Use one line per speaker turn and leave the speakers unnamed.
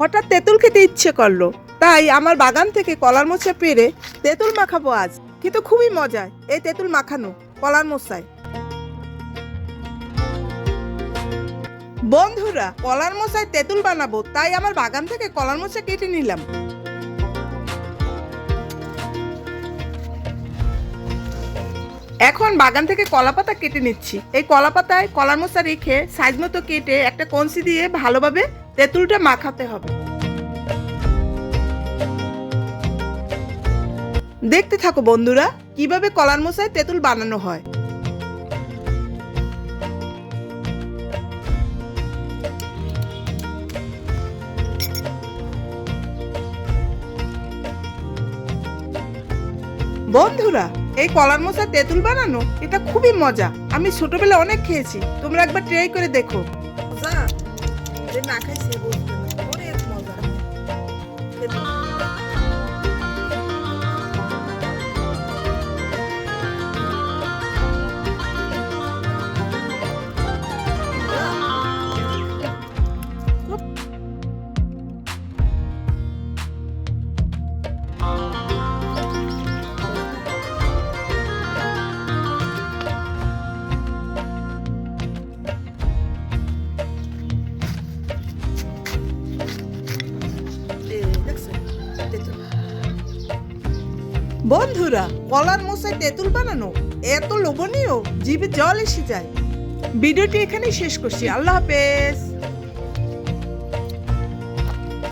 হঠাৎ তেঁতুল খেতে ইচ্ছে করলো, তাই আমার বাগান থেকে কলার মোচা পেড়ে তেঁতুল মাখাবো আজ। কিন্তু খুবই মজা এই তেঁতুল মাখানো কলার মোচায়। বন্ধুরা, কলার মোচায় তেঁতুল বানাবো, তাই আমার বাগান থেকে কলার মোচা কেটে নিলাম। এখন বাগান থেকে কলা পাতা কেটে নিচ্ছি। এই কলা পাতায় কলার মোচা রেখে সাইজ মতো কেটে একটা কঞ্চি দিয়ে ভালোভাবে তেঁতুলটা মাখাতে হবে। দেখতে থাকো বন্ধুরা, কিভাবে কলার মোচায় তেঁতুল বানানো হয়। বন্ধুরা, এই কলার মোচা তেঁতুল বানানো এটা খুবই মজা। আমি ছোটবেলায় অনেক খেয়েছি, তোমরা একবার ট্রাই করে দেখো। না খাইছি অনেক মজা। বন্ধুরা, কলার মোচায় তেঁতুল বানানো এত লোভনীয়, জিভে জল এসে যায়। ভিডিওটি এখানেই শেষ করছি। আল্লাহ হাফেজ।